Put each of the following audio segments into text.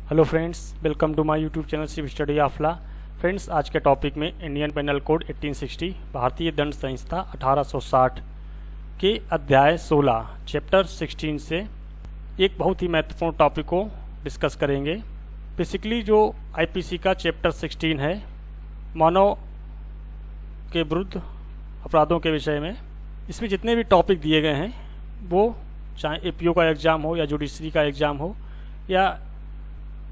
Hello friends, welcome to my YouTube channel Shiv study of law. Friends, आज के topic में Indian panel code 1860 भारतीय दंड संहिता 1860 के अध्याय 16 चैप्टर 16 से एक बहुत ही महत्वपूर्ण टॉपिक को डिस्कस करेंगे। बेसिकली जो आईपीसी का चैप्टर 16 है, मानव के विरुद्ध अपराधों के विषय में, इसमें जितने भी टॉपिक दिए गए हैं वो चाहे एपीओ का एग्ज़ाम हो या जुडिशरी का एग्ज़ाम हो या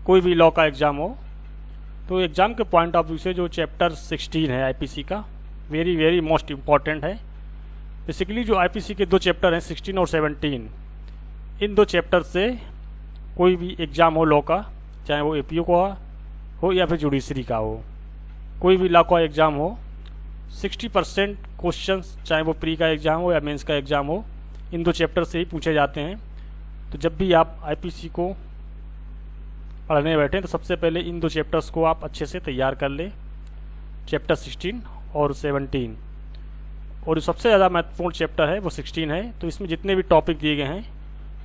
कोई भी लॉ का एग्ज़ाम हो, तो एग्ज़ाम के पॉइंट ऑफ व्यू से जो चैप्टर 16 है आईपीसी का, वेरी मोस्ट इम्पॉर्टेंट है। बेसिकली जो आईपीसी के दो चैप्टर हैं 16 और 17, इन दो चैप्टर से कोई भी एग्ज़ाम हो लॉ का, चाहे वो एपीओ का हो या फिर जुडिशरी का हो, कोई भी लॉ का एग्ज़ाम हो, 60% क्वेश्चंस, चाहे वो प्री का एग्ज़ाम हो या मेंस का एग्ज़ाम हो, इन दो चैप्टर से ही पूछे जाते हैं। तो जब भी आप आईपीसी को पढ़ने बैठें तो सबसे पहले इन दो चैप्टर्स को आप अच्छे से तैयार कर लें, चैप्टर 16 और 17। और सबसे ज़्यादा महत्वपूर्ण चैप्टर है वो 16 है। तो इसमें जितने भी टॉपिक दिए गए हैं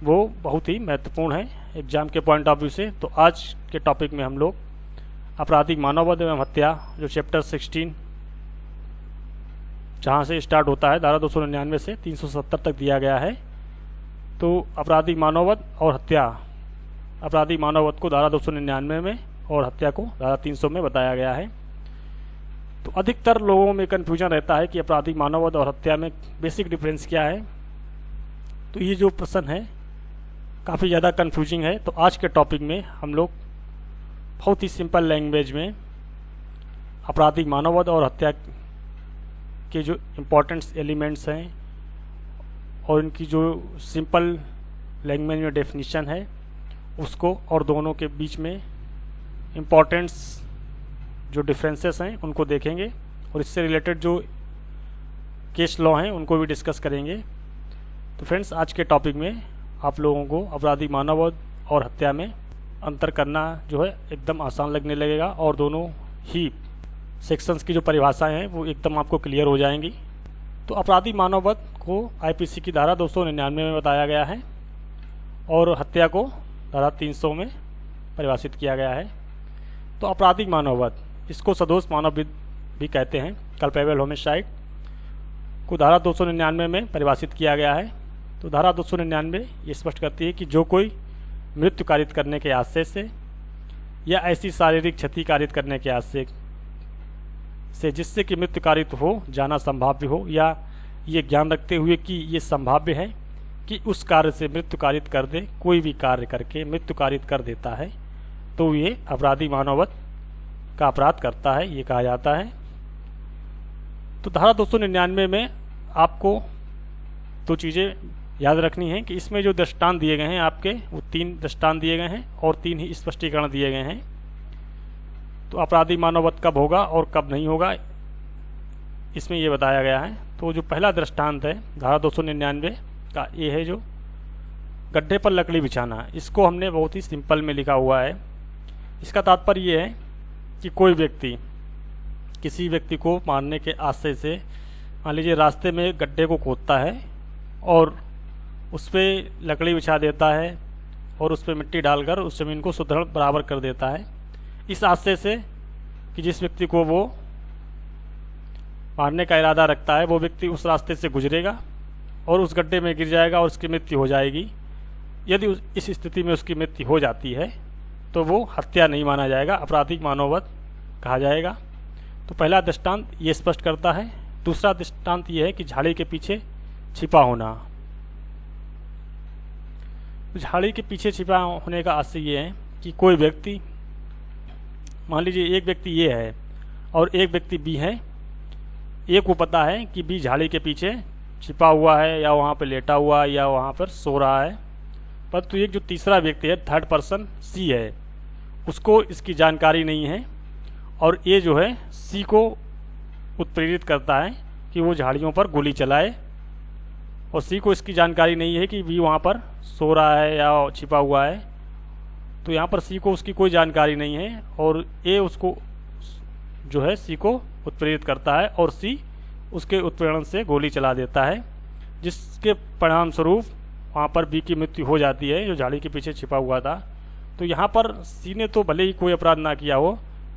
वो बहुत ही महत्वपूर्ण है एग्ज़ाम के पॉइंट ऑफ व्यू से। तो आज के टॉपिक में हम लोग आपराधिक मानववध एवं हत्या, जो चैप्टर 16 जहाँ से स्टार्ट होता है, धारा 299 से 370 तक दिया गया है। तो आपराधिक मानववध और हत्या, आपराधिक मानववध को धारा 299 में और हत्या को धारा 300 में बताया गया है। तो अधिकतर लोगों में कन्फ्यूजन रहता है कि आपराधिक मानववध और हत्या में बेसिक डिफरेंस क्या है। तो ये जो प्रश्न है काफ़ी ज़्यादा कन्फ्यूजिंग है। तो आज के टॉपिक में हम लोग बहुत ही सिंपल लैंग्वेज में आपराधिक मानववध और हत्या के जो इम्पोर्टेंट एलिमेंट्स हैं और इनकी जो सिंपल लैंग्वेज में डेफिनेशन है उसको, और दोनों के बीच में इम्पोर्टेंट्स जो डिफरेंसेस हैं उनको देखेंगे, और इससे रिलेटेड जो केस लॉ हैं उनको भी डिस्कस करेंगे। तो फ्रेंड्स, आज के टॉपिक में आप लोगों को आपराधिक मानववध और हत्या में अंतर करना जो है एकदम आसान लगने लगेगा, और दोनों ही सेक्शंस की जो परिभाषाएं हैं वो एकदम आपको क्लियर हो जाएंगी। तो आपराधिक मानववध को आईपीसी की धारा 299 में बताया गया है और हत्या को धारा 300 में परिभाषित किया गया है। तो आपराधिक मानववध, इसको सदोष मानववध भी कहते हैं, कल्पेबल होमिसाइड, को धारा 299 में परिभाषित किया गया है। तो धारा 299 ये स्पष्ट करती है कि जो कोई मृत्यु कारित करने के आशय से या ऐसी शारीरिक क्षति कारित करने के आशय से जिससे कि मृत्यु कारित हो जाना संभाव्य हो, या ये ज्ञान रखते हुए कि ये संभाव्य है कि उस कार्य से मृत्यु कारित कर दे, कोई भी कार्य करके मृत्यु कारित कर देता है, तो ये आपराधिक मानववध का अपराध करता है, ये कहा जाता है। तो धारा 299 में आपको दो चीज़ें याद रखनी है कि इसमें जो दृष्टांत दिए गए हैं आपके, वो 3 दृष्टांत दिए गए हैं और 3 ही स्पष्टीकरण दिए गए हैं। तो आपराधिक मानववध कब होगा और कब नहीं होगा, इसमें ये बताया गया है। तो जो पहला दृष्टांत है धारा 299 का, ये है जो गड्ढे पर लकड़ी बिछाना। इसको हमने बहुत ही सिंपल में लिखा हुआ है। इसका तात्पर्य ये है कि कोई व्यक्ति किसी व्यक्ति को मारने के आशय से, मान लीजिए रास्ते में गड्ढे को खोदता है और उस पर लकड़ी बिछा देता है और उस पर मिट्टी डालकर उस ज़मीन को सुदृढ़ बराबर कर देता है, इस आशय से कि जिस व्यक्ति को वो मारने का इरादा रखता है वो व्यक्ति उस रास्ते से गुजरेगा और उस गड्ढे में गिर जाएगा और उसकी मृत्यु हो जाएगी। यदि इस स्थिति में उसकी मृत्यु हो जाती है तो वो हत्या नहीं माना जाएगा, आपराधिक मानववध कहा जाएगा। तो पहला दृष्टांत ये स्पष्ट करता है। दूसरा दृष्टांत ये है कि झाड़ी के पीछे छिपा होना। झाड़ी के पीछे छिपा होने का आशय ये है कि कोई व्यक्ति, मान लीजिए एक व्यक्ति ये है और एक व्यक्ति बी है। ए को पता है कि बी झाड़ी के पीछे छिपा हुआ है या वहाँ पर लेटा हुआ है या वहाँ पर सो रहा है, परंतु एक जो तीसरा व्यक्ति है, थर्ड पर्सन सी है, उसको इसकी जानकारी नहीं है और ये जो है सी को उत्प्रेरित करता है कि वो झाड़ियों पर गोली चलाए, और सी को इसकी जानकारी नहीं है कि बी वहाँ पर सो रहा है या छिपा हुआ है। तो यहाँ पर सी को उसकी कोई जानकारी नहीं है और ए उसको जो है सी को उत्प्रेरित करता है और सी उसके उत्प्रेरण से गोली चला देता है, जिसके परिणाम स्वरूप वहाँ पर बी की मृत्यु हो जाती है जो झाड़ी के पीछे छिपा हुआ था। तो यहाँ पर सी ने तो भले ही कोई अपराध ना किया हो,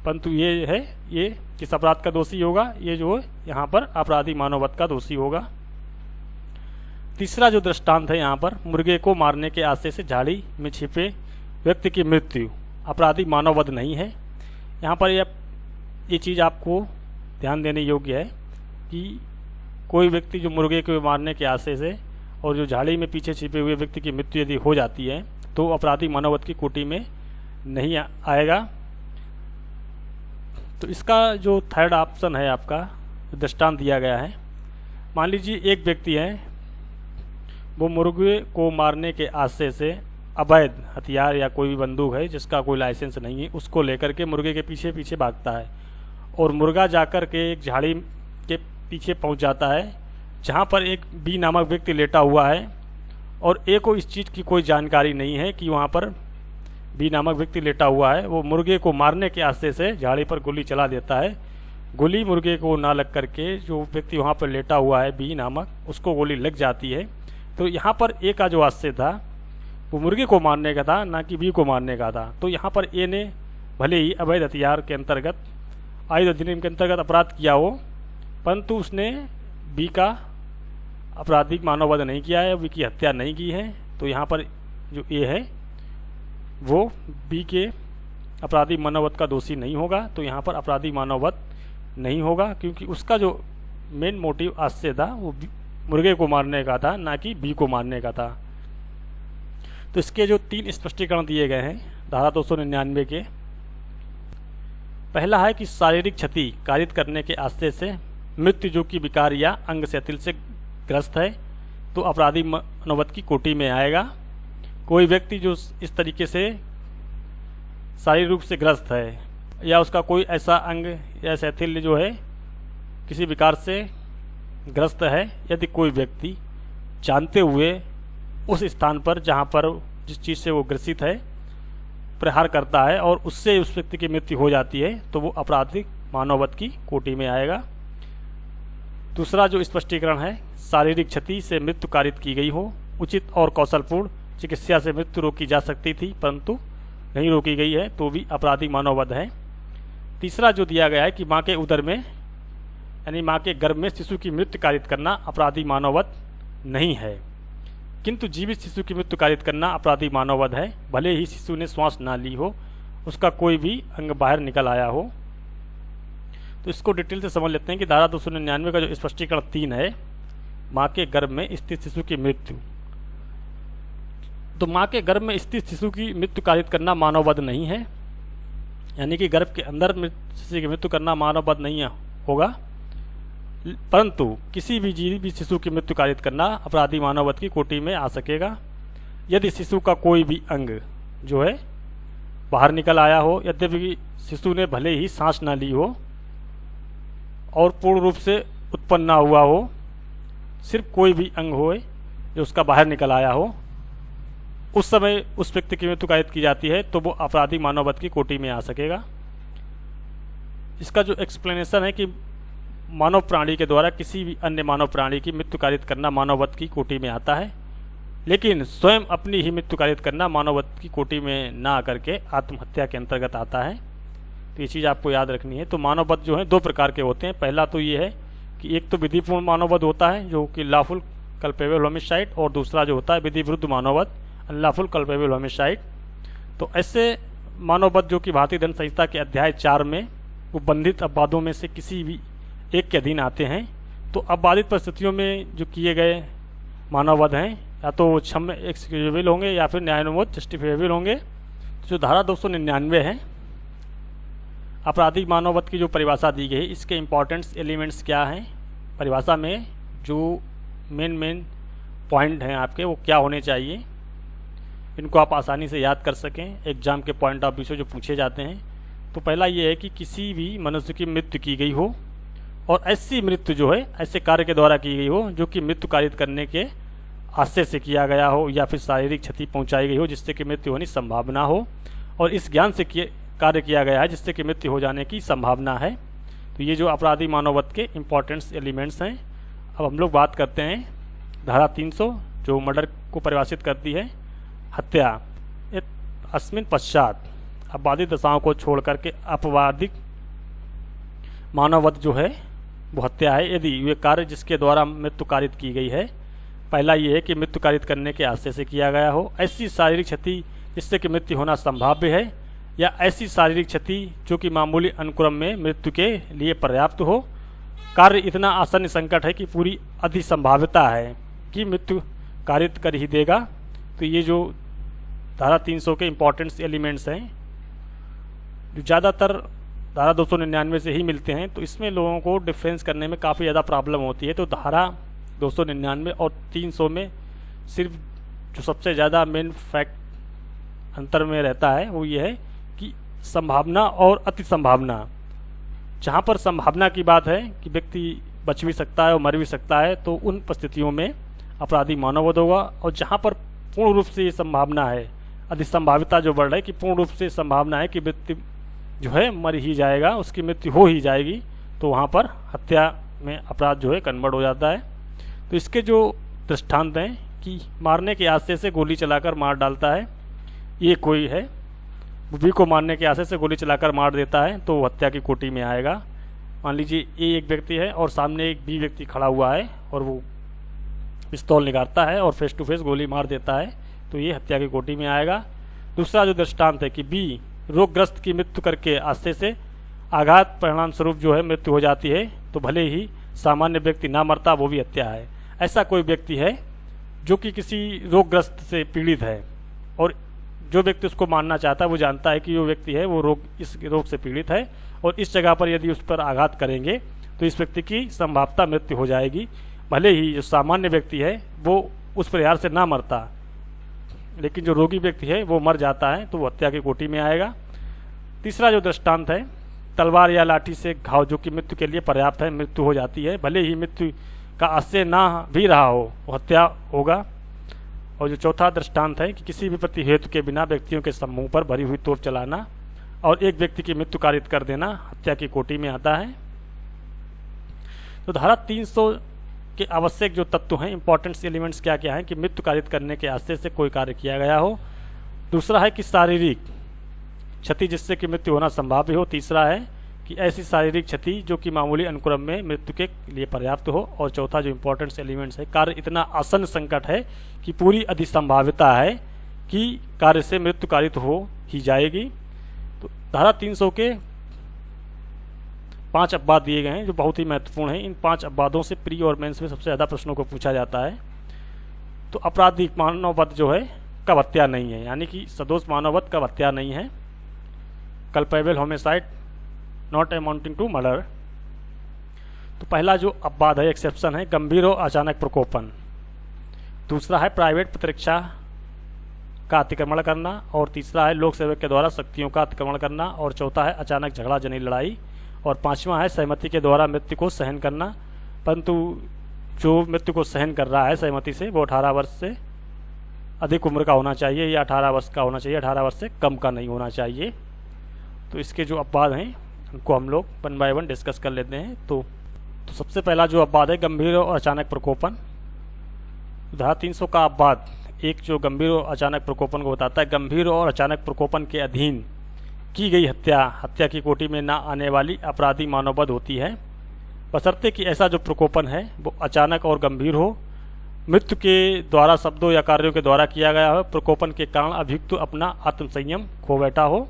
परंतु ये किस अपराध का दोषी होगा, ये जो यहाँ पर अपराधी मानववध का दोषी होगा। तीसरा जो दृष्टांत है यहाँ पर, मुर्गे को मारने के आशय से झाड़ी में छिपे व्यक्ति की मृत्यु अपराधी मानववध नहीं है। यहाँ पर ये चीज़ आपको ध्यान देने योग्य है कि कोई व्यक्ति जो मुर्गे को मारने के आशय से और जो झाड़ी में पीछे छिपे हुए व्यक्ति की मृत्यु यदि हो जाती है तो अपराधी मानववध की कोटि में नहीं आएगा। तो इसका जो थर्ड ऑप्शन है आपका दृष्टांत दिया गया है, मान लीजिए एक व्यक्ति है, वो मुर्गे को मारने के आशय से अवैध हथियार या कोई भी बंदूक है जिसका कोई लाइसेंस नहीं है उसको लेकर के मुर्गे के पीछे पीछे भागता है और मुर्गा जाकर के एक झाड़ी के पीछे पहुंच जाता है जहां पर एक बी नामक व्यक्ति लेटा हुआ है और ए को इस चीज़ की कोई जानकारी नहीं है कि वहां पर बी नामक व्यक्ति लेटा हुआ है। वो मुर्गे को मारने के आशय से झाड़ी पर गोली चला देता है। गोली मुर्गे को ना लग करके जो व्यक्ति वहां पर लेटा हुआ है बी नामक, उसको गोली लग जाती है। तो यहाँ पर ए का जो आशय था वो मुर्गे को मारने का था, ना कि बी को मारने का था। तो यहाँ पर ए ने भले ही अवैध हथियार के अंतर्गत आयुध अधिनियम के अंतर्गत अपराध किया हो, परंतु उसने बी का आपराधिक मानववध नहीं किया है, बी की हत्या नहीं की है। तो यहाँ पर जो ए है वो बी के आपराधिक मानववध का दोषी नहीं होगा। तो यहाँ पर आपराधिक मानववध नहीं होगा क्योंकि उसका जो मेन मोटिव आशय था वो मुर्गे को मारने का था, ना कि बी को मारने का था। तो इसके जो 3 स्पष्टीकरण दिए गए हैं धारा 299 के, पहला है कि शारीरिक क्षति कारित करने के आशय से मृत्यु जो कि विकार या अंग शिथिल से ग्रस्त है तो आपराधिक मानववध की कोटि में आएगा। कोई व्यक्ति जो इस तरीके से शारीरिक रूप से ग्रस्त है या उसका कोई ऐसा अंग या शिथिल जो है किसी विकार से ग्रस्त है, यदि कोई व्यक्ति जानते हुए उस स्थान पर जहां पर जिस चीज़ से वो ग्रसित है प्रहार करता है और उससे उस व्यक्ति की मृत्यु हो जाती है तो वो आपराधिक मानववध की कोटि में आएगा। दूसरा जो स्पष्टीकरण है, शारीरिक क्षति से मृत्यु कारित की गई हो, उचित और कौशलपूर्ण चिकित्सा से मृत्यु रोकी जा सकती थी परंतु नहीं रोकी गई है तो भी आपराधिक मानववध है। तीसरा जो दिया गया है कि माँ के उदर में यानी माँ के गर्भ में शिशु की मृत्यु कारित करना आपराधिक मानववध नहीं है, किंतु जीवित शिशु की मृत्यु कारित करना आपराधिक मानववध है, भले ही शिशु ने श्वास ना ली हो, उसका कोई भी अंग बाहर निकल आया हो। तो इसको डिटेल से समझ लेते हैं कि धारा 299 का जो स्पष्टीकरण 3 है, माँ के गर्भ में स्थित शिशु की मृत्यु। तो माँ के गर्भ में स्थित शिशु की मृत्यु कारित करना मानववध नहीं है, यानी कि गर्भ के अंदर शिशु की मृत्यु करना मानववध नहीं होगा, परंतु किसी भी जीवित शिशु की मृत्यु कारित करना आपराधिक मानववध की कोटि में आ सकेगा यदि शिशु का कोई भी अंग जो है बाहर निकल आया हो, यद्यपि शिशु ने भले ही सांस ना ली हो और पूर्ण रूप से उत्पन्न ना हुआ हो, सिर्फ कोई भी अंग हो जो उसका बाहर निकल आया हो, उस समय उस व्यक्ति की मृत्यु कारित की जाती है तो वो आपराधिक मानववध की कोटि में आ सकेगा। इसका जो एक्सप्लेनेशन है कि मानव प्राणी के द्वारा किसी भी अन्य मानव प्राणी की मृत्यु कारित करना मानववध की कोटि में आता है, लेकिन स्वयं अपनी ही मृत्यु कारित करना मानववध की कोटि में ना आकर के आत्महत्या के अंतर्गत आता है। तो ये चीज़ आपको याद रखनी है। तो मानववध जो है 2 प्रकार के होते हैं। पहला तो ये है कि एक तो विधिपूर्ण मानववध होता है जो कि लॉफुल कल्पेबल होमिसाइड, और दूसरा जो होता है विधि विरुद्ध मानववध अनलॉफुल कल्पेबल होमिसाइड। तो ऐसे मानववध जो कि भारतीय दंड संहिता के अध्याय 4 में उपबंधित अपवादों में से किसी भी एक के अधीन आते हैं। तो अपवादित परिस्थितियों में जो किए गए मानववध हैं या तो क्षम्य एक्सक्यूजेबल होंगे या फिर न्यायानुमोद जस्टिफिएबल होंगे। जो धारा 299 है आपराधिक मानववध की जो परिभाषा दी गई, इसके इम्पॉर्टेंट्स एलिमेंट्स क्या हैं, परिभाषा में जो मेन पॉइंट हैं आपके वो क्या होने चाहिए, इनको आप आसानी से याद कर सकें एग्जाम के पॉइंट ऑफ व्यू से जो पूछे जाते हैं। तो पहला ये है कि किसी भी मनुष्य की मृत्यु की गई हो और ऐसी मृत्यु जो है ऐसे कार्य के द्वारा की गई हो जो कि मृत्यु कारित करने के आशय से किया गया हो या फिर शारीरिक क्षति पहुंचाई गई हो जिससे कि मृत्यु होने की संभावना हो, और इस ज्ञान से कार्य किया गया है जिससे कि मृत्यु हो जाने की संभावना है। तो ये जो आपराधिक मानववध के इम्पॉर्टेंट्स एलिमेंट्स हैं। अब हम लोग बात करते हैं धारा 300 जो मर्डर को परिभाषित करती है। हत्या, अस्मिन पश्चात अपवादित दशाओं को छोड़ करके अपवादिक मानववध जो है वो हत्या है यदि वे कार्य जिसके द्वारा मृत्यु कारित की गई है। पहला ये है कि मृत्यु कारित करने के आशय से किया गया हो, ऐसी शारीरिक क्षति जिससे कि मृत्यु होना संभाव्य है, या ऐसी शारीरिक क्षति जो कि मामूली अनुक्रम में मृत्यु के लिए पर्याप्त हो। कार्य इतना आसन्न संकट है कि पूरी अधिसंभाव्यता है कि मृत्यु कारित कर ही देगा। तो ये जो धारा 300 के इम्पोर्टेंट्स एलिमेंट्स हैं जो ज़्यादातर धारा 299 से ही मिलते हैं, तो इसमें लोगों को डिफरेंस करने में काफ़ी ज़्यादा प्रॉब्लम होती है। तो धारा 299 और 300 में सिर्फ जो सबसे ज़्यादा मेन फैक्ट अंतर में रहता है वो ये है कि संभावना और अति संभावना। जहाँ पर संभावना की बात है कि व्यक्ति बच भी सकता है और मर भी सकता है, तो उन परिस्थितियों में अपराधी मानववध होगा। और जहाँ पर पूर्ण रूप से ये संभावना है, अधिसंभाविता जो बढ़ रहा है कि पूर्ण रूप से संभावना है कि व्यक्ति जो है मर ही जाएगा, उसकी मृत्यु हो ही जाएगी, तो वहाँ पर हत्या में अपराध जो है कन्वर्ट हो जाता है। तो इसके जो दृष्टांत हैं कि मारने के आशय से गोली चलाकर मार डालता है, ये कोई है बी को मारने के आशय से गोली चलाकर मार देता है तो वो हत्या की कोटि में आएगा। मान लीजिए ए एक व्यक्ति है और सामने एक बी व्यक्ति खड़ा हुआ है और वो पिस्तौल निकालता है और फेस टू फेस गोली मार देता है, तो ये हत्या की कोटि में आएगा। दूसरा जो दृष्टांत है कि बी रोगग्रस्त की मृत्यु करके आशय से आघात परिणाम स्वरूप जो है मृत्यु हो जाती है, तो भले ही सामान्य व्यक्ति ना मरता वो भी हत्या है। ऐसा कोई व्यक्ति है जो कि किसी रोगग्रस्त से पीड़ित है और जो व्यक्ति उसको मारना चाहता है वो जानता है कि वो व्यक्ति है वो इस रोग से पीड़ित है और इस जगह पर यदि उस पर आघात करेंगे तो इस व्यक्ति की संभावता मृत्यु हो जाएगी। भले ही जो सामान्य व्यक्ति है वो उस प्रहार से ना मरता, लेकिन जो रोगी व्यक्ति है वो मर जाता है, तो वो हत्या की कोटि में आएगा। तीसरा जो दृष्टांत है तलवार या लाठी से घाव जो कि मृत्यु के लिए पर्याप्त है, मृत्यु हो जाती है, भले ही मृत्यु का आशय ना भी रहा हो वो हत्या होगा। और जो चौथा दृष्टांत है कि किसी भी प्रति हेतु के बिना व्यक्तियों के समूह पर भरी हुई तोप चलाना और एक व्यक्ति की मृत्यु कारित कर देना हत्या की कोटि में आता है। तो धारा 300 के आवश्यक जो तत्व हैं, इंपॉर्टेंट एलिमेंट्स क्या क्या हैं कि मृत्यु कारित करने के आशय से कोई कार्य किया गया हो। दूसरा है कि शारीरिक क्षति जिससे कि मृत्यु होना संभाव्य हो। तीसरा है कि ऐसी शारीरिक क्षति जो कि मामूली अनुक्रम में मृत्यु के लिए पर्याप्त हो। और चौथा जो इंपॉर्टेंट एलिमेंट्स है कार्य इतना आसन्न संकट है कि पूरी अधिसंभाव्यता है कि कार्य से मृत्यु कारित हो ही जाएगी। तो धारा 300 के 5 अपवाद दिए गए हैं जो बहुत ही महत्वपूर्ण हैं। इन 5 अपवादों से प्री और मेंस में सबसे ज़्यादा प्रश्नों को पूछा जाता है। तो आपराधिक मानववध जो है कब हत्या नहीं है, यानी कि सदोष मानववध कब हत्या नहीं है। Culpable homicide not amounting to murder. तो पहला जो अपवाद है एक्सेप्शन है गंभीर और अचानक प्रकोपन। दूसरा है प्राइवेट प्रतिरक्षा का अतिक्रमण करना। और तीसरा है लोक सेवक के द्वारा शक्तियों का अतिक्रमण करना। और चौथा है अचानक झगड़ा जनित लड़ाई। और पांचवा है सहमति के द्वारा मृत्यु को सहन करना, परंतु जो मृत्यु को सहन कर रहा है सहमति से वो 18 वर्ष से अधिक उम्र का होना चाहिए या 18 वर्ष का होना चाहिए, 18 वर्ष से कम का नहीं होना चाहिए। तो इसके जो अपवाद हैं उनको हम लोग 1 बाय 1 डिस्कस कर लेते हैं। तो सबसे पहला जो अपवाद है गंभीर और अचानक प्रकोपन। धारा 300 का अपवाद एक जो गंभीर और अचानक प्रकोपन को बताता है। गंभीर और अचानक प्रकोपन के अधीन की गई हत्या की कोटि में ना आने वाली अपराधी मानववध होती है, बशर्ते कि ऐसा जो प्रकोपन है वो अचानक और गंभीर हो, मृत्यु के द्वारा शब्दों या कार्यों के द्वारा किया गया हो, प्रकोपन के कारण अभियुक्त अपना आत्मसंयम खो बैठा हो,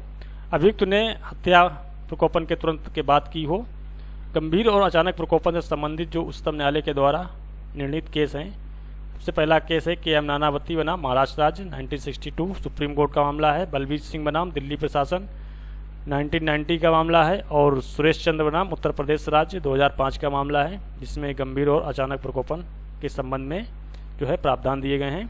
अभियुक्त ने हत्या प्रकोपन के तुरंत के बाद की हो। गंभीर और अचानक प्रकोपन से संबंधित जो उच्चतम न्यायालय के द्वारा निर्णीत केस हैं, सबसे पहला केस है KM नानावती बनाम महाराष्ट्र राज्य 1962 सुप्रीम कोर्ट का मामला है। बलबीर सिंह बनाम दिल्ली प्रशासन 1990 का मामला है। और सुरेश चंद्र बनाम उत्तर प्रदेश राज्य 2005 का मामला है, जिसमें गंभीर और अचानक प्रकोपन के संबंध में जो है प्रावधान दिए गए हैं।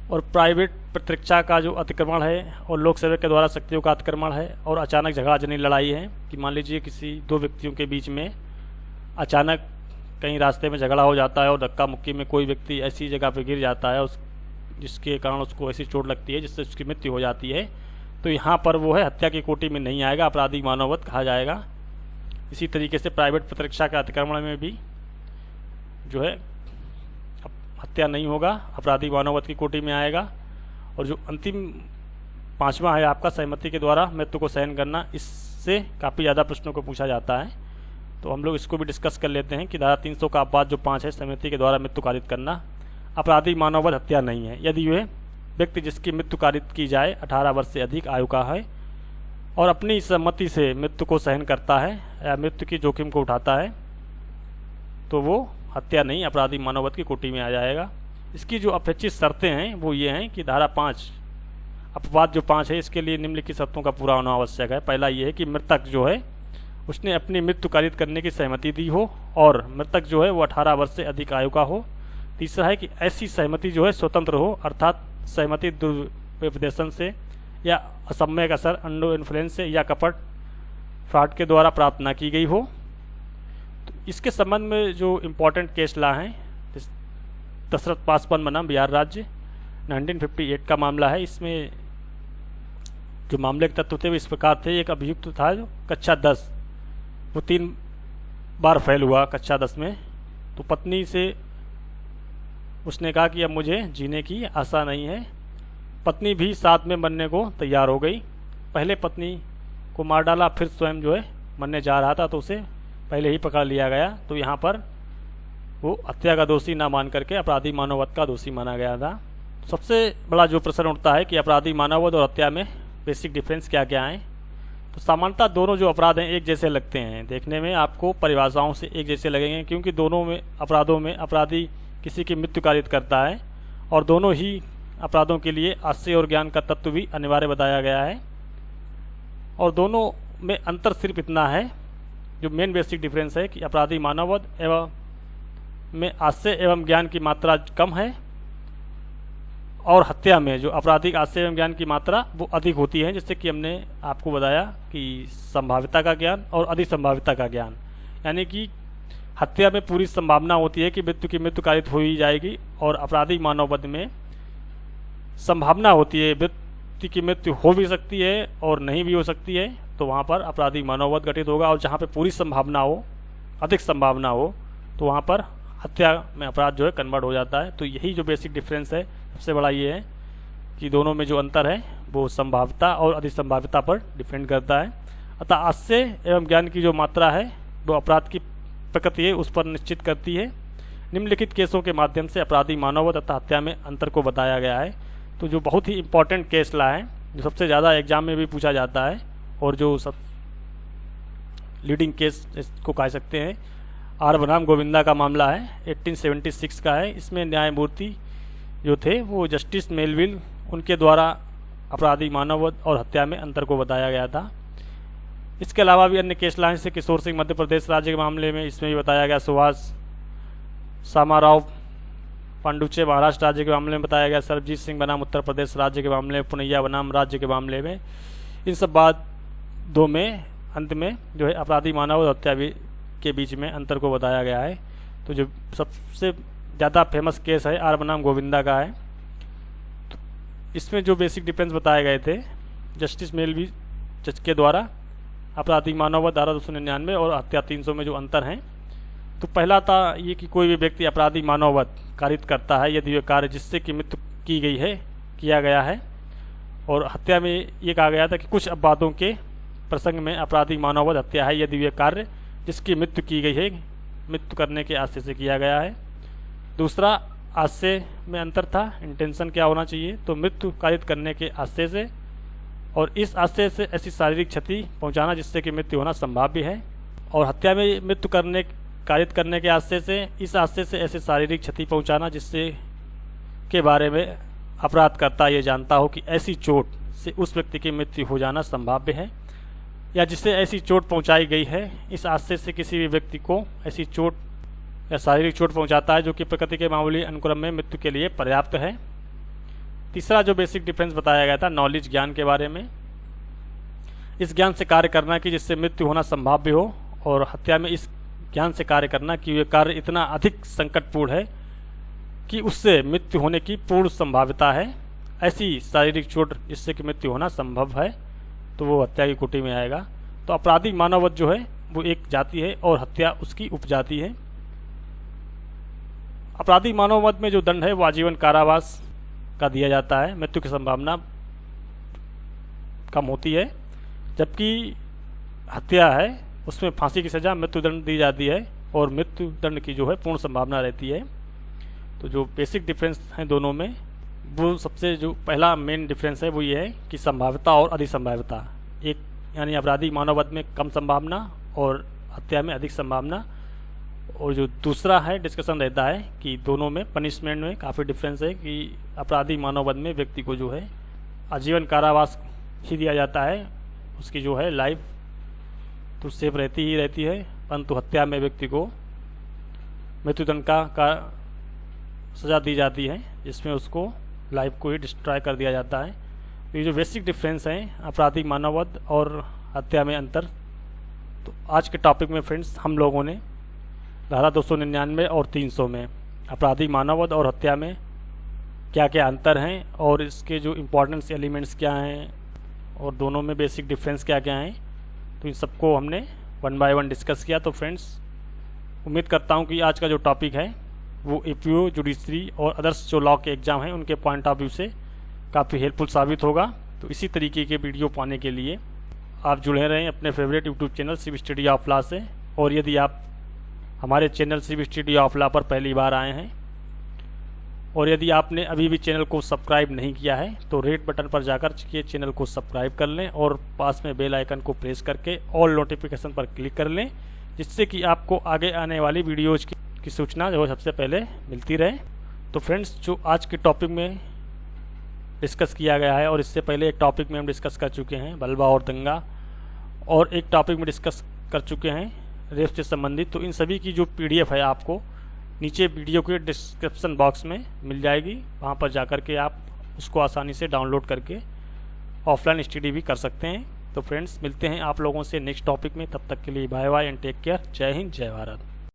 और प्राइवेट प्रतिरक्षा का जो अतिक्रमण है और लोक सेवक के द्वारा शक्तियों का अतिक्रमण है और अचानक झगड़ा जनित लड़ाई है कि मान लीजिए किसी दो व्यक्तियों के बीच में अचानक कहीं रास्ते में झगड़ा हो जाता है और धक्का मुक्की में कोई व्यक्ति ऐसी जगह पर गिर जाता है जिसके कारण उसको ऐसी चोट लगती है जिससे उसकी मृत्यु हो जाती है, तो यहाँ पर वो है हत्या की कोटि में नहीं आएगा, आपराधिक मानववध कहा जाएगा। इसी तरीके से प्राइवेट प्रतिरक्षा का अतिक्रमण में भी जो है हत्या नहीं होगा, आपराधिक मानववध की कोटि में आएगा। और जो अंतिम पांचवा है आपका सहमति के द्वारा मृत्यु को सहन करना। इससे काफ़ी ज़्यादा प्रश्नों को पूछा जाता है, तो हम लोग इसको भी डिस्कस कर लेते हैं कि धारा 300 का अपवाद जो 5 है, सहमति के द्वारा मृत्यु कारित करना अपराधी मानववध हत्या नहीं है यदि वह व्यक्ति जिसकी मृत्यु कारित की जाए 18 वर्ष से अधिक आयु का है और अपनी सहमति से मृत्यु को सहन करता है या मृत्यु की जोखिम को उठाता है, तो वो हत्या नहीं अपराधी मानववध की कोटि में आ जाएगा। इसकी जो अपेक्षित शर्तें हैं वो ये हैं कि धारा 5 अपवाद जो 5 है, इसके लिए निम्नलिखित शर्तों का पूरा होना आवश्यक है। पहला ये है कि मृतक जो है उसने अपनी मृत्यु कारित करने की सहमति दी हो और मृतक जो है वो 18 वर्ष से अधिक आयु का हो। तीसरा है कि ऐसी सहमति जो है स्वतंत्र हो, अर्थात सहमति दुरुपदेशन से या असम्यक असर अंडो इन्फ्लुएंस से या कपट फ्रॉड के द्वारा प्राप्त न की गई हो। तो इसके संबंध में जो इम्पोर्टेंट केस ला हैं, दशरथ पासवान बनाम बिहार राज्य 1958 का मामला है। इसमें जो मामले के तत्व थे वो इस प्रकार थे। एक अभियुक्त था जो कक्षा 10, वो 3 बार फेल हुआ कक्षा 10 में। तो पत्नी से उसने कहा कि अब मुझे जीने की आशा नहीं है। पत्नी भी साथ में मरने को तैयार हो गई। पहले पत्नी को मार डाला, फिर स्वयं जो है मरने जा रहा था तो उसे पहले ही पकड़ लिया गया। तो यहाँ पर वो हत्या का दोषी ना मान करके अपराधी मानववध का दोषी माना गया था। सबसे बड़ा जो प्रश्न उठता है कि अपराधी मानववध और हत्या में बेसिक डिफरेंस क्या क्या है। तो सामान्यतः दोनों जो अपराध हैं एक जैसे लगते हैं, देखने में आपको परिभाषाओं से एक जैसे लगेंगे, क्योंकि दोनों में अपराधों में अपराधी किसी की मृत्यु कारित करता है और दोनों ही अपराधों के लिए आश्रय और ज्ञान का तत्व भी अनिवार्य बताया गया है। और दोनों में अंतर सिर्फ इतना है, जो मेन बेसिक डिफरेंस है कि अपराधी मानववध एवं में आश्रय एवं ज्ञान की मात्रा कम है और हत्या में जो आपराधिक आश्रय एवं ज्ञान की मात्रा वो अधिक होती है, जिससे कि हमने आपको बताया कि संभाव्यता का ज्ञान और अधिसंभाव्यता का ज्ञान। यानी कि हत्या में पूरी संभावना होती है कि मृत्यु कारित हो ही जाएगी और आपराधिक मानववध में संभावना होती है व्यक्ति की मृत्यु हो भी सकती है और नहीं भी हो सकती है। तो वहाँ पर आपराधिक मानववध गठित होगा और जहाँ पे पूरी संभावना हो, अधिक संभावना हो, तो वहाँ पर हत्या में अपराध जो है कन्वर्ट हो जाता है। तो यही जो बेसिक डिफरेंस है सबसे बड़ा ये है कि दोनों में जो अंतर है वो संभाव्यता और अधिसंभाव्यता पर डिपेंड करता है। अतः आश्रय एवं ज्ञान की जो मात्रा है वो अपराध की प्रकृति है उस पर निश्चित करती है। निम्नलिखित केसों के माध्यम से अपराधी मानववध तथा हत्या में अंतर को बताया गया है। तो जो बहुत ही इंपॉर्टेंट केस ला है, जो सबसे ज़्यादा एग्जाम में भी पूछा जाता है और जो सब लीडिंग केस इसको कह सकते हैं, आर बनाम गोविंदा का मामला है, 1876 का है। इसमें न्यायमूर्ति जो थे वो जस्टिस मेलविल, उनके द्वारा अपराधी मानववध और हत्या में अंतर को बताया गया था। इसके अलावा भी अन्य केस लाइन से किशोर सिंह मध्य प्रदेश राज्य के मामले में इसमें भी बताया गया, सुभाष सामाराव पांडुचे महाराष्ट्र राज्य के मामले में बताया गया, सरबजीत सिंह बनाम उत्तर प्रदेश राज्य के मामले में, पुनैया बनाम राज्य के मामले में। इन सब बातों में अंत में जो है अपराधी मानववध हत्या के बीच में अंतर को बताया गया है। तो जो सबसे ज़्यादा फेमस केस है आर बनाम गोविंदा का है। तो इसमें जो बेसिक डिफरेंस बताए गए थे जस्टिस मेलवी जज के द्वारा, अपराधी मानववध धारा 299 और हत्या 300 में जो अंतर हैं, तो पहला था ये कि कोई भी व्यक्ति अपराधी मानववध कारित करता है यदि वह कार्य जिससे कि मृत्यु की गई है किया गया है। और हत्या में ये कहा गया था कि कुछ अपवादों के प्रसंग में अपराधी मानववध हत्या है यदि वह कार्य जिसकी मृत्यु की गई है मृत्यु करने के आशय से किया गया है। दूसरा आशय में अंतर था, इंटेंशन क्या होना चाहिए, तो मृत्यु कारित करने के आशय से और इस आशय से ऐसी शारीरिक क्षति पहुंचाना जिससे कि मृत्यु होना संभाव्य है। और हत्या में मृत्यु कारित करने के आशय से इस आशय से ऐसे शारीरिक क्षति पहुंचाना जिससे के बारे में अपराधकर्ता ये जानता हो कि ऐसी चोट से उस व्यक्ति की मृत्यु हो जाना संभाव्य है या जिससे ऐसी चोट पहुंचाई गई है, इस आशय से किसी भी व्यक्ति को ऐसी चोट या शारीरिक चोट पहुंचाता है जो कि प्रकृति के मामूली अनुक्रम में मृत्यु के लिए पर्याप्त है। तीसरा जो बेसिक डिफरेंस बताया गया था नॉलेज ज्ञान के बारे में, इस ज्ञान से कार्य करना कि जिससे मृत्यु होना संभाव्य हो, और हत्या में इस ज्ञान से कार्य करना कि यह कार्य इतना अधिक संकटपूर्ण है कि उससे मृत्यु होने की पूर्ण संभाव्यता है। ऐसी शारीरिक चोट जिससे कि मृत्यु होना संभव है तो वो हत्या की कोटि में आएगा। तो अपराधी मानववध जो है वो एक जाति है और हत्या उसकी उपजाति है। अपराधी मानववध में जो दंड है वो आजीवन कारावास का दिया जाता है। मृत्यु की संभावना कम होती है, जबकि हत्या है उसमें फांसी की सज़ा, मृत्युदंड दी जाती है और मृत्युदंड की जो है पूर्ण संभावना रहती है। तो जो बेसिक डिफरेंस हैं दोनों में, वो सबसे जो पहला मेन डिफरेंस है वो ये है कि संभाव्यता और अधिसंभाव्यता। एक यानी अपराधी मानववध में कम संभावना और हत्या में अधिक संभावना। और जो दूसरा है डिस्कशन रहता है कि दोनों में पनिशमेंट में काफ़ी डिफरेंस है कि अपराधी मानववध में व्यक्ति को जो है आजीवन कारावास ही दिया जाता है, उसकी जो है लाइफ तो सेफ रहती ही रहती है, परंतु हत्या में व्यक्ति को मृत्युदंड का सज़ा दी जाती है, जिसमें उसको लाइफ को ही डिस्ट्रॉय कर दिया जाता है। तो ये जो बेसिक डिफरेंस हैं अपराधी मानववध और हत्या में अंतर। तो आज के टॉपिक में फ्रेंड्स हम लोगों ने धारा 299 और 300 में अपराधी मानववध और हत्या में क्या क्या अंतर हैं और इसके जो इम्पोर्टेंस एलिमेंट्स क्या हैं और दोनों में बेसिक डिफरेंस क्या क्या हैं, तो इन सबको हमने 1 बाय 1 डिस्कस किया। तो फ्रेंड्स उम्मीद करता हूं कि आज का जो टॉपिक है वो एपीओ, जुडिशरी और अदर्स जो लॉ के एग्ज़ाम हैं उनके पॉइंट ऑफ व्यू से काफ़ी हेल्पफुल साबित होगा। तो इसी तरीके के वीडियो पाने के लिए आप जुड़े रहें अपने favourite YouTube channel civil study of law से। और यदि आप हमारे channel civil study of law पर पहली बार आए हैं और यदि आपने अभी भी चैनल को सब्सक्राइब नहीं किया है तो रेड बटन पर जाकर के चैनल को सब्सक्राइब कर लें और पास में बेल आइकन को प्रेस करके ऑल नोटिफिकेशन पर क्लिक कर लें, जिससे कि आपको आगे आने वाली वीडियोज़ की सूचना जो सबसे पहले मिलती रहे। तो फ्रेंड्स जो आज के टॉपिक में डिस्कस किया गया है, और इससे पहले एक टॉपिक में हम डिस्कस कर चुके हैं बलवा और दंगा, और एक टॉपिक में डिस्कस कर चुके हैं रेप से संबंधित। तो इन सभी की जो PDF है आपको नीचे वीडियो के डिस्क्रिप्शन बॉक्स में मिल जाएगी, वहाँ पर जाकर के आप उसको आसानी से डाउनलोड करके ऑफलाइन स्टडी भी कर सकते हैं। तो फ्रेंड्स मिलते हैं आप लोगों से नेक्स्ट टॉपिक में, तब तक के लिए bye bye and take care. जय हिंद, जय भारत।